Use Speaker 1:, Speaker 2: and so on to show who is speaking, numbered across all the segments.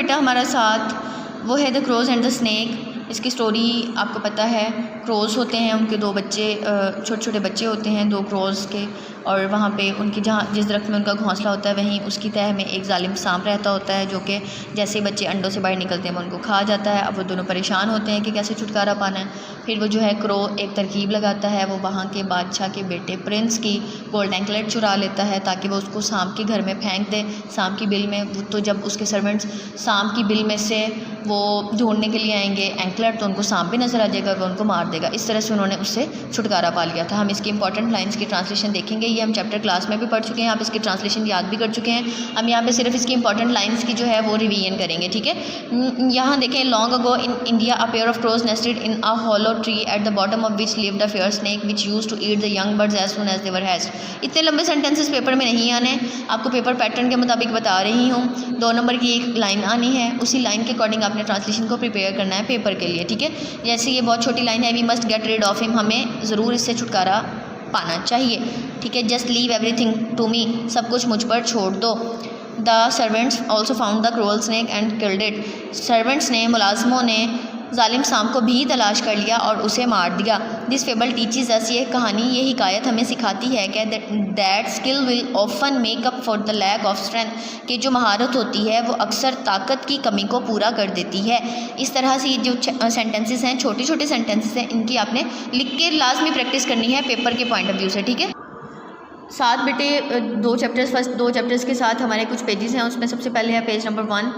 Speaker 1: बेटा हमारा साथ वो है the crows and the snake. इसकी स्टोरी आपको पता है, क्रोज होते हैं, उनके दो बच्चे, छोटे छोटे बच्चे होते हैं दो क्रोज के, और वहाँ पे उनकी जहाँ जिस दरख्त में उनका घोंसला होता है वहीं उसकी तह में एक जालिम सांप रहता होता है, जो कि जैसे ही बच्चे अंडों से बाहर निकलते हैं वो उनको खा जाता है। अब वो दोनों परेशान होते हैं कि कैसे छुटकारा पाना है। फिर वो जो है क्रो एक तरकीब लगाता है, वो वहाँ के बादशाह के बेटे प्रिंस की गोल्ड एंकलेट चुरा लेता है ताकि वो उसको सांप के घर में फेंक दे, सांप की बिल में। तो जब उसके सर्वेंट्स सांप की बिल में से वो ढूंढने के लिए आएंगे एंकलेट, तो उनको सांप भी नज़र आ जाएगा और वो उनको मार देगा। इस तरह से उन्होंने उससे छुटकारा पा लिया था। हम इसकी इंपॉर्टेंट लाइंस की ट्रांसलेशन देखेंगे, ये हम चैप्टर क्लास में भी पढ़ चुके हैं, आप इसकी ट्रांसलेशन याद भी कर चुके हैं। हम यहाँ पे सिर्फ इसकी इंपॉर्टेंट लाइंस की जो है वो रिवीजन करेंगे, ठीक है। यहाँ देखें, long ago in India a pair of crows nested in a hollow tree at the bottom of which lived a fair snake which used to eat the young birds as soon as they were hatched. इतने लंबे sentences paper में नहीं आने, आपको paper pattern के मुताबिक बता रही हूँ। 2 नंबर की एक लाइन आनी है, उसी लाइन के अकॉर्डिंग आपने ट्रांसलेशन को प्रिपेयर करना है पेपर के लिए, ठीक है। जैसे ये बहुत छोटी लाइन है, we must get rid of him, हमें ज़रूर इससे छुटकारा पाना चाहिए, ठीक है। Just leave everything to me, सब कुछ मुझ पर छोड़ दो। The servants also found the cruel snake and killed it. Servants ने, मुलाजमों ने जालिम सांप को भी तलाश कर लिया और उसे मार दिया। दिस फेबल टीचेस अस, ये कहानी, ये हिकायत हमें सिखाती है कि that skill will often make up for the lack of strength, कि जो महारत होती है वो अक्सर ताकत की कमी को पूरा कर देती है। इस तरह से जो सेंटेंसेस हैं, छोटे छोटे सेंटेंसेस हैं, इनकी आपने लिख के लाजमी प्रैक्टिस करनी है पेपर के पॉइंट ऑफ व्यू से, ठीक है। साथ बेटे 2 चैप्टर्स, फर्स्ट 2 चैप्टर्स के साथ हमारे कुछ पेजेस हैं, उसमें सबसे पहले है पेज नंबर 1,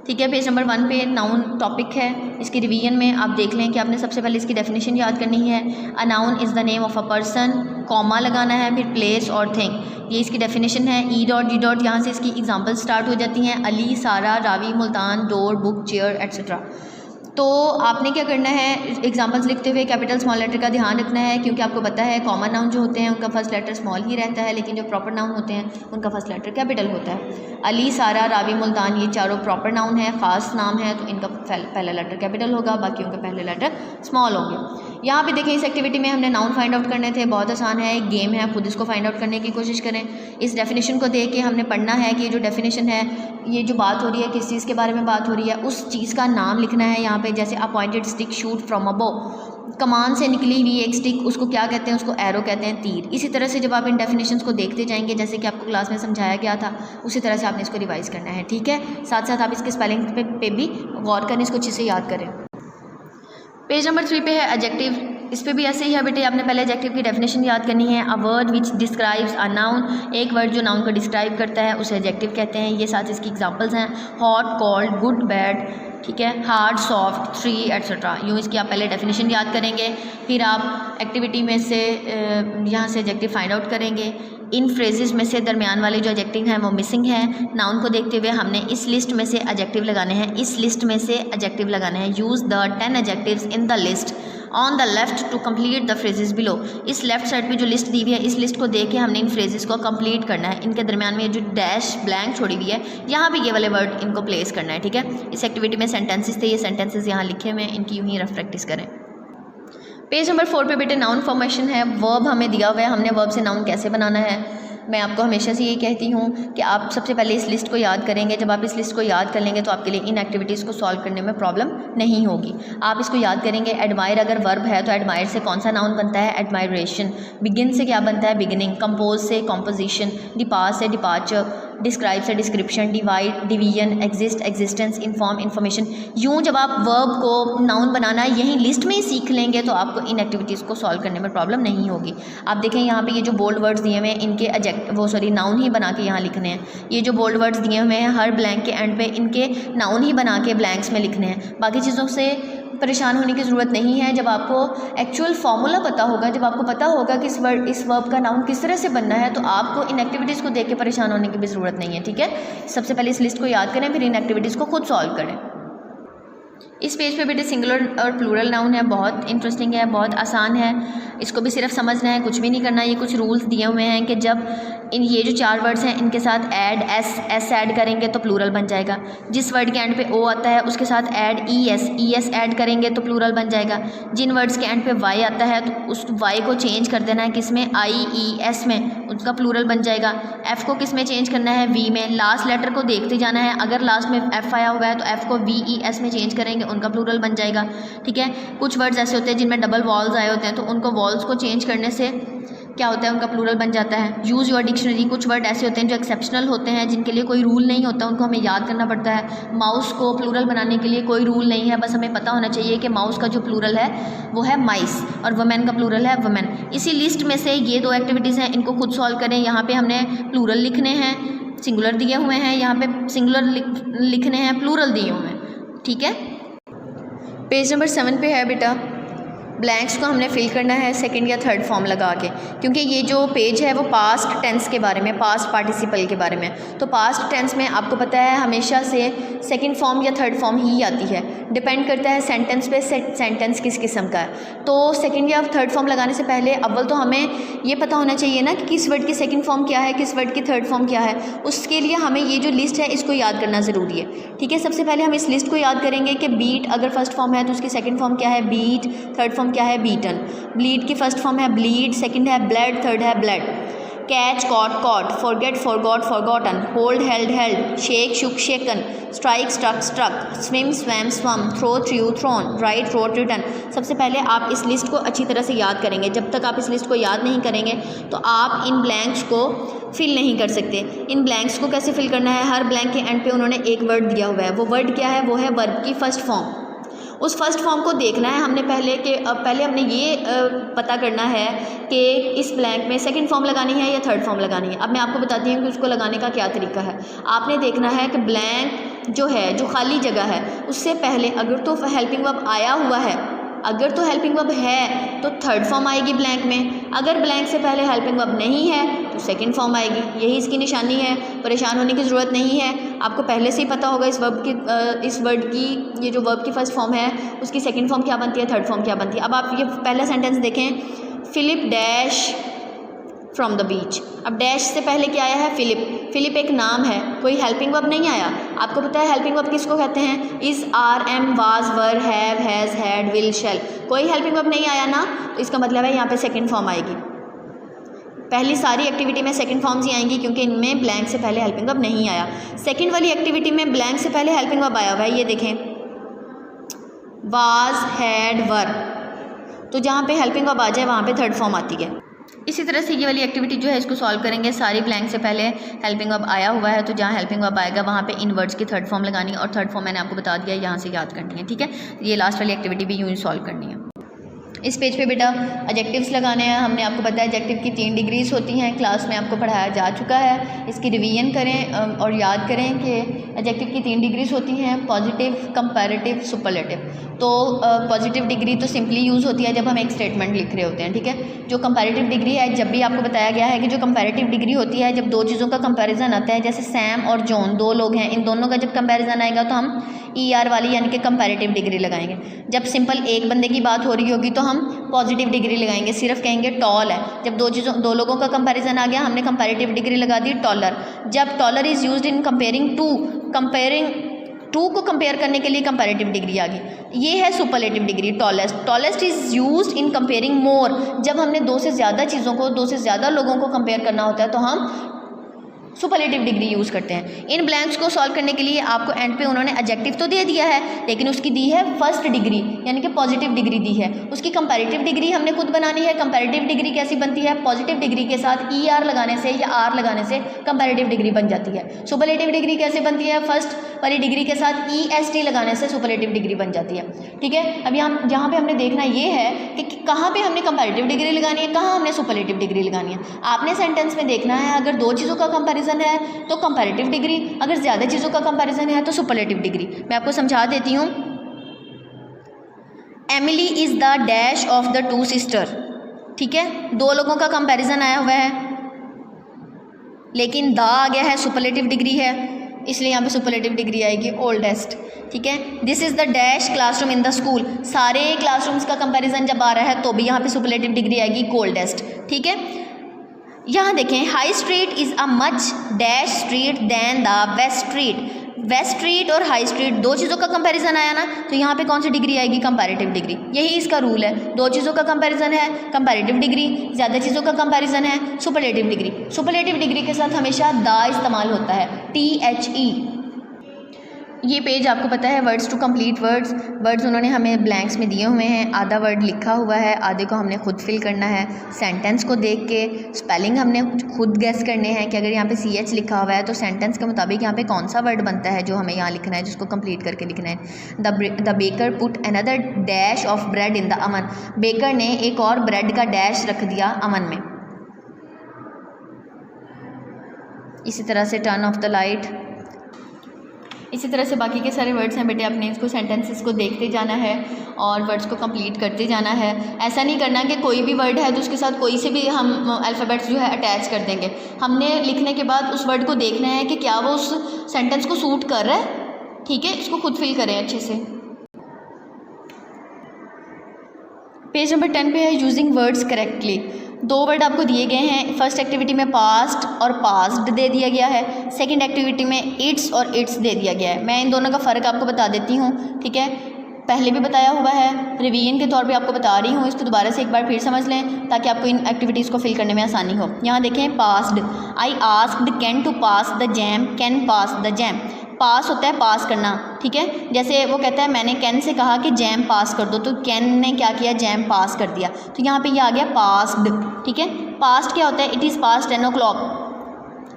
Speaker 1: ठीक है। पेज नंबर 1 पे नाउन टॉपिक है। इसकी रिवीजन में आप देख लें कि आपने सबसे पहले इसकी डेफिनेशन याद करनी है। A noun is the name of a person, comma लगाना है, फिर प्लेस और थिंग, ये इसकी डेफिनेशन है। ई डॉट डी डॉट, यहाँ से इसकी एग्जांपल स्टार्ट हो जाती हैं, अली, सारा, Ravi, Multan, door, book, chair etcetera. तो आपने क्या करना है, एग्जांपल्स लिखते हुए कैपिटल स्मॉल लेटर का ध्यान रखना है, क्योंकि आपको पता है कॉमन नाउन जो होते हैं उनका फर्स्ट लेटर स्मॉल ही रहता है, लेकिन जो प्रॉपर नाउन होते हैं उनका फर्स्ट लेटर कैपिटल होता है। अली, सारा, रावी, मुल्तान, ये चारों प्रॉपर नाउन है, ख़ास नाम है, तो इनका पहला लेटर कैपिटल होगा, बाकी उनके पहले लेटर स्मॉल होंगे। यहाँ पे देखें, इस एक्टिविटी में हमने नाउन फाइंड आउट करने थे, बहुत आसान है, एक गेम है, खुद इसको फाइंड आउट करने की कोशिश करें। इस डेफिनेशन को देख के हमने पढ़ना है कि ये जो डेफिनेशन है, ये जो बात हो रही है किस चीज़ के बारे में बात हो रही है, उस चीज़ का नाम लिखना है। यहाँ पे जैसे appointed stick shoot from a बो, कमान से निकली हुई एक स्टिक, उसको क्या कहते हैं, उसको एरो कहते हैं, तीर। इसी तरह से जब आप इन डेफिनेशंस को देखते जाएंगे, जैसे कि आपको क्लास में समझाया गया था, उसी तरह से आपने इसको रिवाइज करना है, ठीक है। साथ साथ आप इसके स्पेलिंग पे भी गौर करें, इसको अच्छे से याद करें। पेज नंबर 3 पे है एडजेक्टिव, इस पे भी ऐसे ही है बेटे, आपने पहले एडजेक्टिव की डेफिनेशन याद करनी है। A word which describes a noun, एक वर्ड जो नाउन को डिस्क्राइब करता है उसे एडजेक्टिव कहते हैं। ये साथ इसकी एग्जांपल्स हैं, हॉट, कोल्ड, गुड, बैड, ठीक है, हार्ड, सॉफ्ट, थ्री एट्सेट्रा। यूँ इसकी आप पहले डेफिनेशन याद करेंगे, फिर आप एक्टिविटी में से यहाँ से एडजेक्टिव फाइंड आउट करेंगे। इन फ्रेजेस में से दरमियान वाले जो एडजेक्टिव हैं वो मिसिंग हैं। नाउन को देखते हुए हमने इस लिस्ट में से एडजेक्टिव लगाने हैं, इस लिस्ट में से एडजेक्टिव लगाने हैं। Use the 10 adjectives in the list on the left to complete the phrases below. इस लेफ्ट साइड पे जो लिस्ट दी हुई है, इस लिस्ट को देख के हमने इन फ्रेजेस को कंप्लीट करना है। इनके दरमियान में जो डैश ब्लैंक छोड़ी हुई है, यहाँ पे ये वाले वर्ड इनको प्लेस करना है, ठीक है। इस एक्टिविटी में सेंटेंसेस थे, ये सेंटेंसेस यहाँ लिखे हुए हैं, इनकी यूँ ही रफ प्रैक्टिस करें। पेज नंबर 4 पे बेटे नाउन फॉर्मेशन है, वर्ब हमें दिया हुआ है, हमने वर्ब से नाउन कैसे बनाना है। मैं आपको हमेशा से ये कहती हूँ कि आप सबसे पहले इस लिस्ट को याद करेंगे। जब आप इस लिस्ट को याद कर लेंगे तो आपके लिए इन एक्टिविटीज़ को सॉल्व करने में प्रॉब्लम नहीं होगी। आप इसको याद करेंगे, एडमायर अगर वर्ब है तो एडमायर से कौन सा नाउन बनता है, एडमायरेशन। बिगिन से क्या बनता है, बिगिनिंग। कंपोज से कॉम्पोजिशन। डिपार्ट से डिपार्चर। डिस्क्राइब से description. Divide division. Exist existence. Inform information. यूँ जब आप वर्ब को नाउन बनाना यहीं लिस्ट में ही सीख लेंगे तो आपको इन एक्टिविटीज़ को सॉल्व करने में प्रॉब्लम नहीं होगी। आप देखें यहाँ पे ये जो बोल्ड वर्ड्स दिए हुए हैं, इनके नाउन ही बना के यहाँ लिखने हैं। ये जो बोल्ड वर्ड्स दिए हुए हैं, हर ब्लैंक के एंड पे इनके नाउन ही बना के ब्लैंक्स में लिखने हैं। बाकी चीज़ों से परेशान होने की ज़रूरत नहीं है। जब आपको एक्चुअल फार्मूला पता होगा, जब आपको पता होगा कि इस वर्ब का नाउन किस तरह से बनना है, तो आपको इन एक्टिविटीज़ को देख के परेशान होने की भी ज़रूरत नहीं है, ठीक है। सबसे पहले इस लिस्ट को याद करें, फिर इन एक्टिविटीज़ को खुद सॉल्व करें। इस पेज पे बेटे सिंगुलर और प्लूरल नाउन है, बहुत इंटरेस्टिंग है, बहुत आसान है। इसको भी सिर्फ समझना है, कुछ भी नहीं करना। ये कुछ रूल्स दिए हुए हैं कि जब इन ये जो 4 वर्ड्स हैं इनके साथ ऐड एस ऐड करेंगे तो प्लूरल बन जाएगा। जिस वर्ड के एंड पे ओ आता है उसके साथ ऐड एस ऐड करेंगे तो प्लूरल बन जाएगा। जिन वर्ड्स के एंड पे वाई आता है तो उस वाई को चेंज कर देना है किस में, IES में, उसका प्लूरल बन जाएगा। एफ़ को किस में चेंज करना है, वी में। लास्ट लेटर को देखते जाना है, अगर लास्ट में एफ़ आया हुआ है तो एफ़ को VES में चेंज करेंगे, उनका प्लूरल बन जाएगा। ठीक है, कुछ वर्ड्स ऐसे होते हैं जिनमें डबल वॉल्स आए होते हैं तो उनको वॉल्स को चेंज करने से क्या होता है, उनका प्लूरल बन जाता है। यूज़ योर डिक्शनरी, कुछ वर्ड ऐसे होते हैं जो एक्सेप्शनल होते हैं, जिनके लिए कोई रूल नहीं होता, उनको हमें याद करना पड़ता है। माउस को प्लूरल बनाने के लिए कोई रूल नहीं है, बस हमें पता होना चाहिए कि माउस का जो प्लूरल है वो है माइस और वुमेन का प्लूरल है वुमेन। इसी लिस्ट में से ये 2 एक्टिविटीज़ हैं, इनको खुद सॉल्व करें। यहाँ पे हमने प्लूरल लिखने हैं, सिंगुलर दिए हुए हैं, यहाँ पे सिंगुलर लिखने हैं, प्लूरल दिए हुए हैं। ठीक है, पेज नंबर 7 पे है बेटा, ब्लैंक्स को हमने फिल करना है सेकंड या थर्ड फॉर्म लगा के, क्योंकि ये जो पेज है वो पास्ट टेंस के बारे में, पास्ट पार्टिसिपल के बारे में। तो पास्ट टेंस में आपको पता है हमेशा से सेकंड फॉर्म या थर्ड फॉर्म ही आती है, डिपेंड करता है सेंटेंस पे, सेंटेंस किस किस्म का है। तो सेकंड या थर्ड फॉर्म लगाने से पहले अव्वल तो हमें ये पता होना चाहिए ना कि किस वर्ड की सेकंड फॉर्म क्या है, किस वर्ड की थर्ड फॉर्म क्या है। उसके लिए हमें ये जो लिस्ट है इसको याद करना ज़रूरी है। ठीक है, सबसे पहले हम इस लिस्ट को याद करेंगे कि बीट अगर फर्स्ट फॉर्म है तो उसकी सेकंड फॉर्म क्या है, बीट। थर्ड फॉर्म क्या है, बीटन। ब्लीड की फर्स्ट फॉर्म है ब्लीड, सेकंड है ब्लड, थर्ड है blood. Catch caught caught, forget forgot forgotten, hold held held, shake shook shaken, strike struck struck, swim swam swum, throw threw thrown, write wrote written. सबसे पहले आप इस list को अच्छी तरह से याद करेंगे। जब तक आप इस लिस्ट को याद नहीं करेंगे तो आप इन ब्लैंक्स को फिल नहीं कर सकते। इन ब्लैंक्स को कैसे फिल करना है, हर ब्लैंक के एंड पे उन्होंने एक वर्ड दिया हुआ है। वो वर्ड क्या है, वो है वर्ब की फर्स्ट फॉर्म। उस फर्स्ट फॉर्म को देखना है हमने पहले हमने ये पता करना है कि इस ब्लैंक में सेकंड फॉर्म लगानी है या थर्ड फॉर्म लगानी है। अब मैं आपको बताती हूँ कि उसको लगाने का क्या तरीका है। आपने देखना है कि ब्लैंक जो है, जो खाली जगह है, उससे पहले अगर तो हेल्पिंग वर्ब आया हुआ है, अगर तो हेल्पिंग वर्ब है तो थर्ड फॉर्म आएगी ब्लैंक में। अगर ब्लैंक से पहले हेल्पिंग वर्ब नहीं है तो सेकंड फॉर्म आएगी। यही इसकी निशानी है, परेशान होने की ज़रूरत नहीं है। आपको पहले से ही पता होगा इस वर्ड की ये जो वर्ब की फर्स्ट फॉर्म है उसकी सेकंड फॉर्म क्या बनती है, थर्ड फॉर्म क्या बनती है। अब आप ये पहला सेंटेंस देखें, Philip dash from the beach. अब डैश से पहले क्या आया है, फिलिप। फिलिप एक नाम है, कोई हेल्पिंग वर्ब नहीं आया। आपको पता है हेल्पिंग वर्ब किसको कहते हैं, is, are, am, was, were, have, has, had, will, shall. कोई हेल्पिंग वर्ब नहीं आया ना, तो इसका मतलब है यहाँ पे सेकंड फॉर्म आएगी। पहली सारी एक्टिविटी में सेकंड फॉर्म्स ही आएंगी क्योंकि इनमें ब्लैंक से पहले हेल्पिंग वर्ब नहीं आया। सेकंड वाली एक्टिविटी में ब्लैंक से पहले हेल्पिंग वर्ब आया हुआ है, ये देखें, वाज, हैड, वर। तो जहाँ पे हेल्पिंग वर्ब आ जाए वहाँ पे थर्ड फॉर्म आती है। इसी तरह से ये वाली एक्टिविटी जो है इसको सॉल्व करेंगे। सारी ब्लैंक से पहले हेल्पिंग वर्ब आया हुआ है तो जहाँ हेल्पिंग वर्ब आएगा वहाँ पे इन वर्ड्स की थर्ड फॉर्म लगानी है और थर्ड फॉर्म मैंने आपको बता दिया, यहाँ से याद करनी है। ठीक है, ये लास्ट वाली एक्टिविटी भी यूँ ही सॉल्व करनी है। इस पेज पे बेटा एडजेक्टिव्स लगाने हैं। हमने आपको बताया एडजेक्टिव की 3 डिग्रीज होती हैं, क्लास में आपको पढ़ाया जा चुका है। इसकी रिवीजन करें और याद करें कि एडजेक्टिव की 3 डिग्रीज होती हैं, पॉजिटिव, कंपैरेटिव, सुपरलेटिव। तो पॉजिटिव डिग्री तो सिंपली यूज़ होती है जब हम एक स्टेटमेंट लिख रहे होते हैं। ठीक है, जो कंपैरेटिव डिग्री है, जब भी आपको बताया गया है कि जो कंपैरेटिव डिग्री होती है जब 2 चीज़ों का कंपैरिजन आता है, जैसे सैम और जॉन 2 लोग हैं, इन दोनों का जब कंपैरिजन आएगा तो हम ER वाली यानी कि कंपैरेटिव डिग्री लगाएंगे। जब सिंपल एक बंदे की बात हो रही होगी तो हम पॉजिटिव डिग्री लगाएंगे, सिर्फ कहेंगे टॉल है। जब 2 लोगों का कंपैरिजन आ गया हमने कंपैरेटिव डिग्री लगा दी टॉलर। जब taller is used in comparing to को कंपेयर करने के लिए कंपैरेटिव डिग्री आ गई। ये है superlative degree, tallest. Tallest is used in comparing more. जब हमने 2 से ज़्यादा चीज़ों को, 2 से ज़्यादा लोगों को कंपेयर करना होता है तो हम सुपरलेटिव डिग्री यूज़ करते हैं। इन ब्लैंक्स को सॉल्व करने के लिए आपको एंड पे उन्होंने एडजेक्टिव तो दे दिया है लेकिन उसकी दी है फर्स्ट डिग्री यानी कि पॉजिटिव डिग्री दी है। उसकी कंपैरेटिव डिग्री हमने खुद बनानी है। कंपैरेटिव डिग्री कैसी बनती है, पॉजिटिव डिग्री के साथ ER लगाने से या R लगाने से कंपैरेटिव डिग्री बन जाती है। सुपरलेटिव डिग्री कैसे बनती है, फर्स्ट वाली डिग्री के साथ EST लगाने से सुपरलेटिव डिग्री बन जाती है। ठीक है, अब यहाँ पे हमने देखना ये है कि कहाँ पे हमने कंपैरेटिव डिग्री लगानी है, कहाँ हमने सुपरलेटिव डिग्री लगानी है। आपने सेंटेंस में देखना है अगर 2 चीज़ों का कंपैरिजन है तो कंपैरेटिव डिग्री, अगर ज़्यादा चीज़ों का कंपैरिजन है तो सुपरलेटिव डिग्री। मैं आपको समझा देती हूँ। Emily is the dash of the 2 sister. ठीक है, 2 लोगों का कंपैरिजन आया हुआ है लेकिन द आ गया है, सुपरलेटिव डिग्री है, इसलिए यहाँ पे सुपरलेटिव डिग्री आएगी ओल्डेस्ट। ठीक है, this is the dash classroom in the school. सारे क्लासरूम्स का कंपैरिजन जब आ रहा है तो भी यहाँ पे सुपरलेटिव डिग्री आएगी कोल्डेस्ट। ठीक है, यहाँ देखें, high street is a much dash street than the west street. West street और हाई स्ट्रीट दो चीज़ों का कंपैरिजन आया ना, तो यहाँ पे कौन सी डिग्री आएगी? Comparative degree. यही इसका रूल है, दो चीज़ों का कंपैरिजन है कंपैरेटिव डिग्री, ज़्यादा चीज़ों का कंपैरिजन है सुपरलेटिव डिग्री। सुपरलेटिव डिग्री के साथ हमेशा द इस्तेमाल होता है, THE। ये पेज आपको पता है words to complete words. Words उन्होंने हमें ब्लैंक्स में दिए हुए हैं, आधा वर्ड लिखा हुआ है, आधे को हमने खुद फिल करना है। सेंटेंस को देख के स्पेलिंग हमने खुद गेस करने हैं कि अगर यहाँ पे CH लिखा हुआ है तो सेंटेंस के मुताबिक यहाँ पे कौन सा वर्ड बनता है जो हमें यहाँ लिखना है, जिसको कंप्लीट करके लिखना है। The baker put another dash of bread in the oven. Baker ने एक और ब्रेड का डैश रख दिया अवन में। इसी तरह से टर्न ऑफ द लाइट। इसी तरह से बाकी के सारे वर्ड्स हैं बेटे, आपने इसको सेंटेंसेस को देखते जाना है और वर्ड्स को कंप्लीट करते जाना है। ऐसा नहीं करना कि कोई भी वर्ड है तो उसके साथ कोई से भी हम अल्फ़ाबेट्स जो है अटैच कर देंगे। हमने लिखने के बाद उस वर्ड को देखना है कि क्या वो उस सेंटेंस को सूट कर रहा है। ठीक है, इसको खुद फिल करें अच्छे से। पेज नंबर 10 पे है यूजिंग वर्ड्स करेक्टली। दो वर्ड आपको दिए गए हैं। फर्स्ट एक्टिविटी में पास्ट और पास्ड दे दिया गया है, सेकंड एक्टिविटी में इट्स और इट्स दे दिया गया है। मैं इन दोनों का फ़र्क आपको बता देती हूँ। ठीक है, पहले भी बताया हुआ है, रिवीजन के तौर पे आपको बता रही हूँ। इसको दोबारा से एक बार फिर समझ लें ताकि आपको इन एक्टिविटीज़ को फिल करने में आसानी हो। यहाँ देखें, passed, I asked can to pass the jam, can pass the jam. Pass होता है पास करना। ठीक है, जैसे वो कहता है मैंने कैन से कहा कि जैम पास कर दो, तो कैन ने क्या किया? जैम पास कर दिया। तो यहाँ पे ये आ गया पास्ड। ठीक है, पास्ट क्या होता है? It is past 10 o'clock।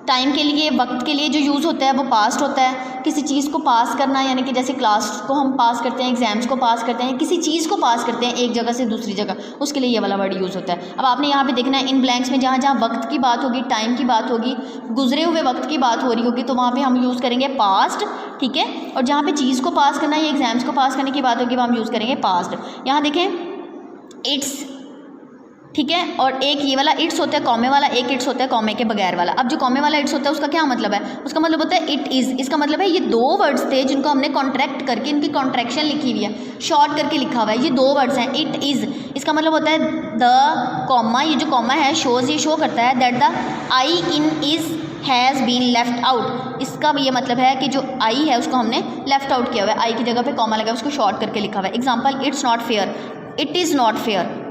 Speaker 1: Time के लिए, वक्त के लिए जो यूज़ होता है वो पास्ट होता है। किसी चीज़ को पास करना यानी कि जैसे क्लास को हम पास करते हैं, एग्जाम्स को पास करते हैं, किसी चीज़ को पास करते हैं एक जगह से दूसरी जगह, उसके लिए ये वाला वर्ड यूज़ होता है। अब आपने यहाँ पे देखना है इन ब्लैंक्स में जहाँ जहाँ वक्त की बात होगी, टाइम की बात होगी, गुजरे हुए वक्त की बात हो रही होगी, तो वहाँ पर हम यूज़ करेंगे पास्ट। ठीक है, और जहाँ पर चीज़ को पास करना या एग्जाम्स को पास करने की बात होगी वहाँ हम यूज़ करेंगे पास्ट। यहाँ देखें, इट्स। ठीक है, और एक ये वाला इट्स होता है कॉमे वाला, एक इट्स होता है कॉमे के बगैर वाला। अब जो कॉमे वाला इट्स होता है उसका क्या मतलब है? उसका मतलब होता है इट इज़। इसका मतलब है ये दो वर्ड्स थे जिनको हमने कॉन्ट्रैक्ट करके, इनकी कॉन्ट्रैक्शन लिखी हुई है, शॉर्ट करके लिखा हुआ है। ये दो वर्ड्स हैं, इट इज़। इसका मतलब होता है द कॉमा, ये जो कॉमा है शोज़, ये शो करता है that the I in is has been left out. इसका ये मतलब है कि जो आई है उसको हमने लेफ्ट आउट किया हुआ है, आई की जगह पे कॉमा लगा है, उसको शॉर्ट करके लिखा हुआ है। Example, it's not fair, it is not fair.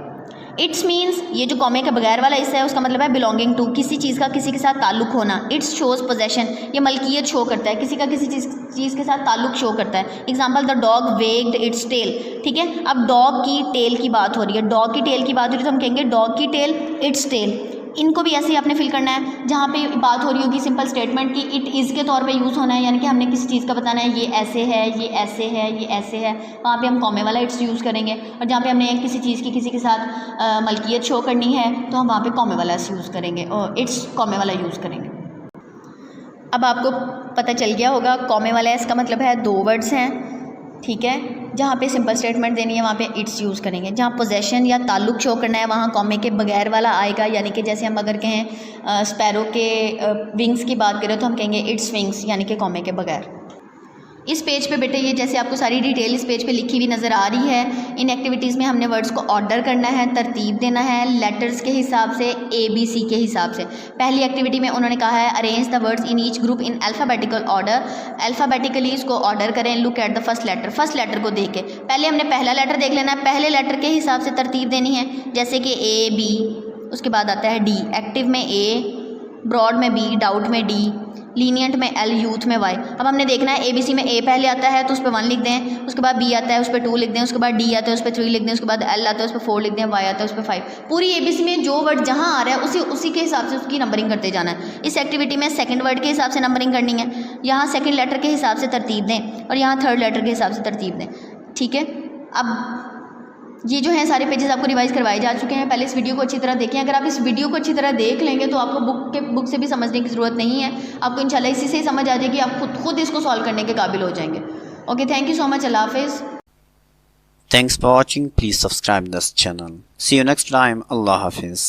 Speaker 1: It's means, ये जो कॉमे के बगैर वाला इससे है उसका मतलब है बिलोंगिंग टू, किसी चीज़ का किसी के साथ ताल्लुक होना। इट्स शोज़ पोजेशन, ये मलकियत शो करता है, किसी का किसी चीज़ के साथ ताल्लुक शो करता है। Example, the dog wagged its tail. ठीक है, अब डॉग की टेल की बात हो रही है, डॉग की टेल की बात हो रही है तो हम कहेंगे डॉग की टेल इट्स टेल। इनको भी ऐसे ही आपने फिल करना है। जहाँ पे बात हो रही होगी सिंपल स्टेटमेंट की, इट इज़ के तौर पे यूज़ होना है, यानी कि हमने किसी चीज़ का बताना है ये ऐसे है, ये ऐसे है, ये ऐसे है, वहाँ पे हम कॉमे वाला इट्स यूज़ करेंगे। और जहाँ पे हमने किसी चीज़ की किसी के साथ मलकियत शो करनी है तो हम वहाँ पे कॉमे वाला यूज़ करेंगे और इट्स कॉमे वाला यूज़ करेंगे। अब आपको पता चल गया होगा कॉमे वाला इसका मतलब है दो वर्ड्स हैं। ठीक है, जहाँ पे सिंपल स्टेटमेंट देनी है वहाँ पे इट्स यूज़ करेंगे। जहाँ पोजेशन या ताल्लुक शो करना है वहाँ कॉमे के बगैर वाला आएगा, यानी कि जैसे हम अगर कहें स्पैरो के विंग्स की बात करें तो हम कहेंगे इट्स विंग्स, यानी कि कॉमे के बगैर। इस पेज पे बेटे ये जैसे आपको सारी डिटेल इस पेज पे लिखी हुई नज़र आ रही है। इन एक्टिविटीज़ में हमने वर्ड्स को ऑर्डर करना है, तरतीब देना है, लेटर्स के हिसाब से, ABC के हिसाब से। पहली एक्टिविटी में उन्होंने कहा है arrange the words in each group in alphabetical order. Alphabetically इसको ऑर्डर करें। Look at the first letter, first letter को देख के पहले हमने पहला लेटर देख लेना है, पहले लेटर के हिसाब से तरतीब देनी है। जैसे कि A B, उसके बाद आता है D। एक्टिव में A, ब्रॉड में B, डाउट में D, लीनियंट में L, यूथ में Y। अब हमने देखना है ABC में A पहले आता है तो उस पर 1 लिख दें, उसके बाद B आता है उस पर 2 लिख दें, उसके बाद D आता है उस पर 3 लिख दें, उसके बाद L आता है उस पर 4 लिख दें, Y आता है उस पर 5। पूरी ABC में जो वर्ड जहाँ आ रहा है उसी के हिसाब से उसकी नंबरिंग करते जाना है। इस एक्टिविटी में सेकंड वर्ड के हिसाब से नंबरिंग करनी है, यहाँ सेकंड लेटर के हिसाब से तरतीब दें और यहाँ थर्ड लेटर के हिसाब से तरतीब दें। ठीक है, अब ये जो है सारे पेजेस आपको रिवाइज करवाए जा चुके हैं। पहले इस वीडियो को अच्छी तरह देखें। अगर आप इस वीडियो को अच्छी तरह देख लेंगे तो आपको बुक से भी समझने की ज़रूरत नहीं है, आपको इंशाल्लाह इसी से ही समझ आ जाएगी, आप खुद इसको सॉल्व करने के काबिल हो जाएंगे। Okay, thank you so much, अल्लाह हाफिज़।
Speaker 2: Thanks for watching. Please subscribe this channel. See you next time. Allah Hafiz.